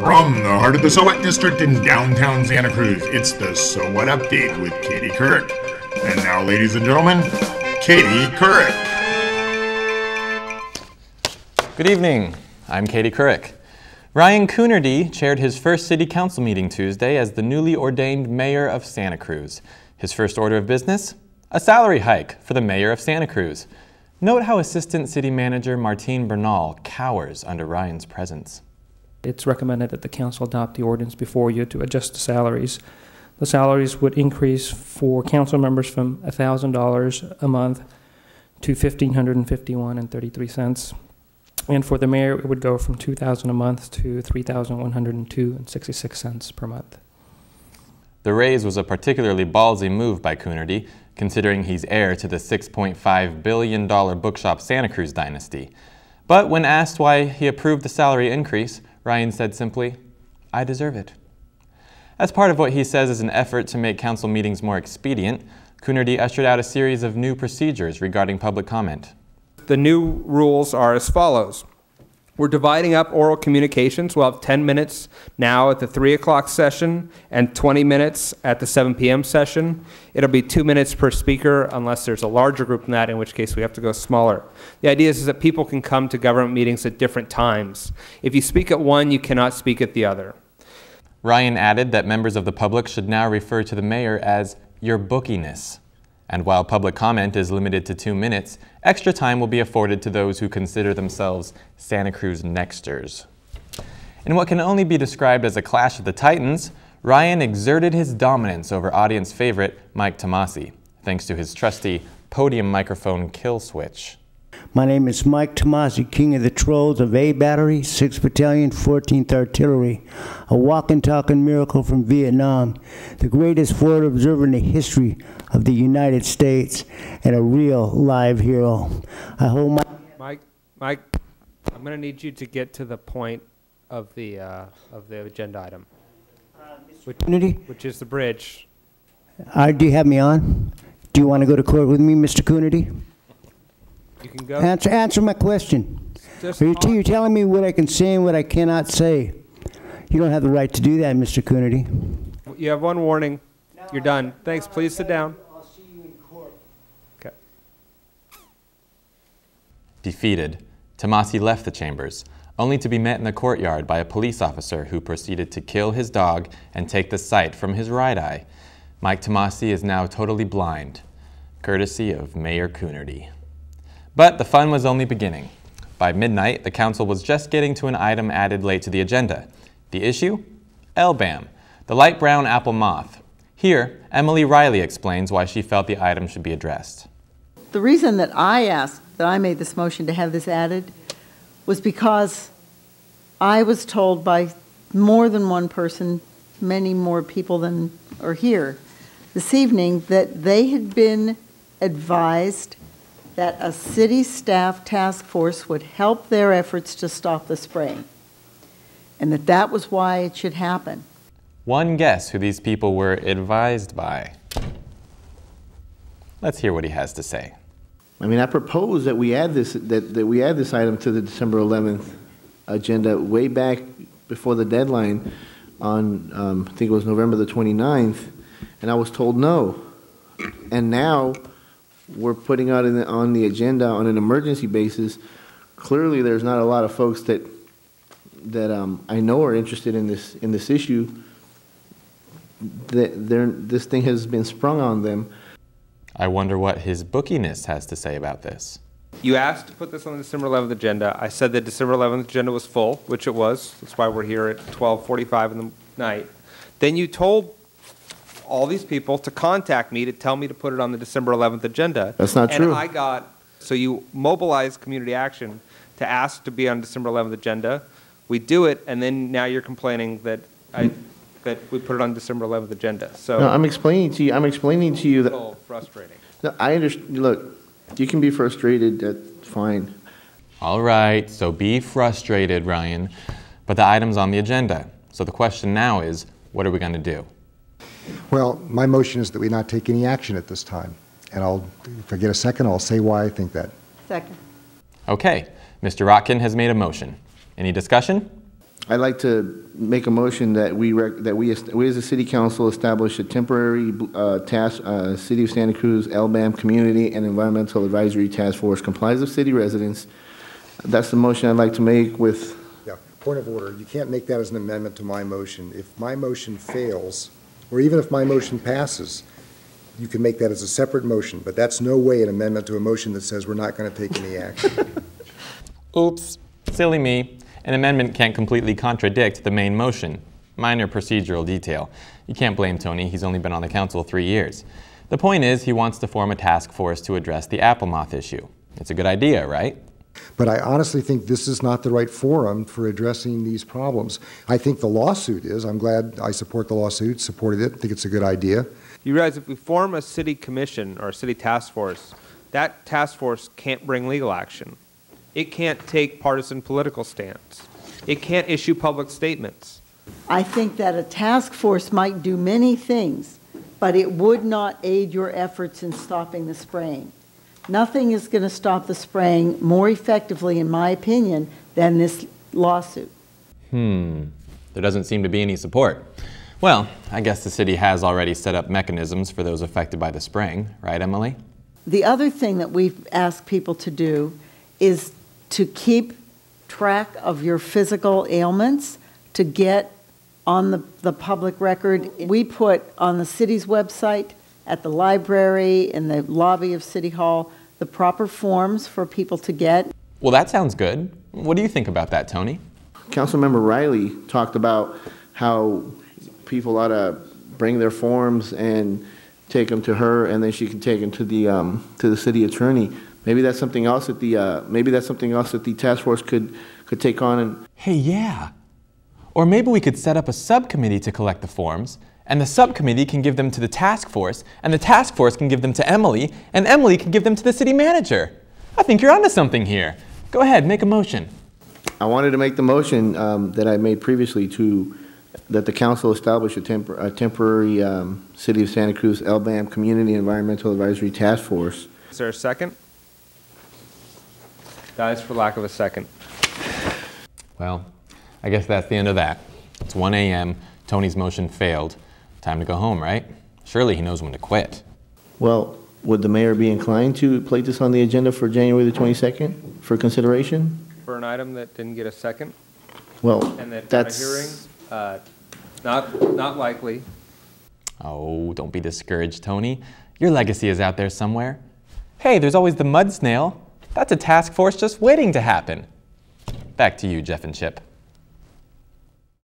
From the heart of the SoWat district in downtown Santa Cruz, it's the SoWat Update with Katie Couric. And now, ladies and gentlemen, Katie Couric. Good evening. I'm Katie Couric. Ryan Coonerty chaired his first city council meeting Tuesday as the newly ordained mayor of Santa Cruz. His first order of business? A salary hike for the mayor of Santa Cruz. Note how Assistant City Manager Martine Bernal cowers under Ryan's presence. It's recommended that the council adopt the ordinance before you to adjust the salaries. The salaries would increase for council members from $1,000 a month to $1,551.33. And for the mayor, it would go from $2,000 a month to $3,102.66 per month. The raise was a particularly ballsy move by Coonerty, considering he's heir to the $6.5 billion bookshop Santa Cruz dynasty. But when asked why he approved the salary increase, Ryan said simply, "I deserve it." As part of what he says is an effort to make council meetings more expedient, Coonerty ushered out a series of new procedures regarding public comment. The new rules are as follows. We're dividing up oral communications. We'll have 10 minutes now at the 3 o'clock session and 20 minutes at the 7 p.m. session. It'll be 2 minutes per speaker unless there's a larger group than that, in which case we have to go smaller. The idea is that people can come to government meetings at different times. If you speak at one, you cannot speak at the other. Ryan added that members of the public should now refer to the mayor as your bookiness. And while public comment is limited to 2 minutes, extra time will be afforded to those who consider themselves Santa Cruz nexters. In what can only be described as a clash of the titans, Ryan exerted his dominance over audience favorite Mike Tomasi, thanks to his trusty podium microphone kill switch. My name is Mike Tomasi, King of the Trolls of A Battery, 6th Battalion, 14th Artillery, a walking, talking miracle from Vietnam, the greatest forward observer in the history of the United States, and a real live hero. I hold my... Mike, I'm going to need you to get to the point of the agenda item, which is the bridge. Do you have me on? Do you want to go to court with me, Mr. Coonerty? You can go. Answer my question. You're telling me what I can say and what I cannot say. You don't have the right to do that, Mr. Coonerty. You have one warning. You're done. Thanks. Please sit down. I'll see you in court. Okay. Defeated, Tomasi left the chambers, only to be met in the courtyard by a police officer who proceeded to kill his dog and take the sight from his right eye. Mike Tomasi is now totally blind, courtesy of Mayor Coonerty. But the fun was only beginning. By midnight, the council was just getting to an item added late to the agenda. The issue? LBAM, the light brown apple moth. Here, Emily Riley explains why she felt the item should be addressed. The reason that I made this motion to have this added was because I was told by more than one person, many more people than are here this evening, that they had been advised that a city staff task force would help their efforts to stop the spraying, and that was why it should happen. One guess who these people were advised by. Let's hear what he has to say. I mean, I propose that we add this item to the December 11th agenda way back before the deadline on I think it was November the 29th, and I was told no. And now we're putting out on the agenda on an emergency basis. Clearly, there's not a lot of folks that I know are interested in this issue. This thing has been sprung on them. I wonder what his bookiness has to say about this. You asked to put this on the December 11th agenda. I said the December 11th agenda was full, which it was. That's why we're here at 12:45 in the night. Then you told all these people to contact me to tell me to put it on the December 11th agenda. That's not true. And so you mobilized community action to ask to be on December 11th agenda. We do it, and then now you're complaining that we put it on December 11th agenda. So no, I'm explaining to you that. Oh, frustrating. No, I understand. Look, you can be frustrated. That's fine. All right, so be frustrated, Ryan. But the item's on the agenda. So the question now is, what are we going to do? Well, my motion is that we not take any action at this time. And if I get a second, I'll say why I think that. Second. Okay, Mr. Rotkin has made a motion. Any discussion? I'd like to make a motion that we as a city council establish a temporary task, City of Santa Cruz LBAM Community and Environmental Advisory Task Force comprised of city residents. That's the motion I'd like to make with. Yeah, point of order. You can't make that as an amendment to my motion. If my motion fails, or even if my motion passes, you can make that as a separate motion, but that's no way an amendment to a motion that says we're not going to take any action. Oops, silly me. An amendment can't completely contradict the main motion. Minor procedural detail. You can't blame Tony, he's only been on the council 3 years. The point is, he wants to form a task force to address the apple moth issue. It's a good idea, right? But I honestly think this is not the right forum for addressing these problems. I think the lawsuit is. I'm glad I support the lawsuit, supported it, think it's a good idea. You realize if we form a city commission or a city task force, that task force can't bring legal action. It can't take partisan political stance. It can't issue public statements. I think that a task force might do many things, but it would not aid your efforts in stopping the spraying. Nothing is going to stop the spraying more effectively, in my opinion, than this lawsuit. There doesn't seem to be any support. Well, I guess the city has already set up mechanisms for those affected by the spraying, right, Emily? The other thing that we've asked people to do is to keep track of your physical ailments, to get on the public record. We put on the city's website, at the library, in the lobby of City Hall, the proper forms for people to get. Well, that sounds good. What do you think about that, Tony? Councilmember Riley talked about how people ought to bring their forms and take them to her, and then she can take them to the city attorney. Maybe that's something else that the task force could take on. And hey, yeah. Or maybe we could set up a subcommittee to collect the forms, and the subcommittee can give them to the task force, and the task force can give them to Emily, and Emily can give them to the city manager. I think you're onto something here. Go ahead, make a motion. I wanted to make the motion that I made previously that the council establish a temporary City of Santa Cruz LBAM Community Environmental Advisory Task Force. Is there a second? Dies for lack of a second. Well, I guess that's the end of that. It's 1 a.m. Tony's motion failed. Time to go home, right? Surely he knows when to quit. Well, would the mayor be inclined to place this on the agenda for January the 22nd for consideration? For an item that didn't get a second? Well, and that that's... a hearing? Not likely. Oh, don't be discouraged, Tony. Your legacy is out there somewhere. Hey, there's always the mud snail. That's a task force just waiting to happen. Back to you, Jeff and Chip.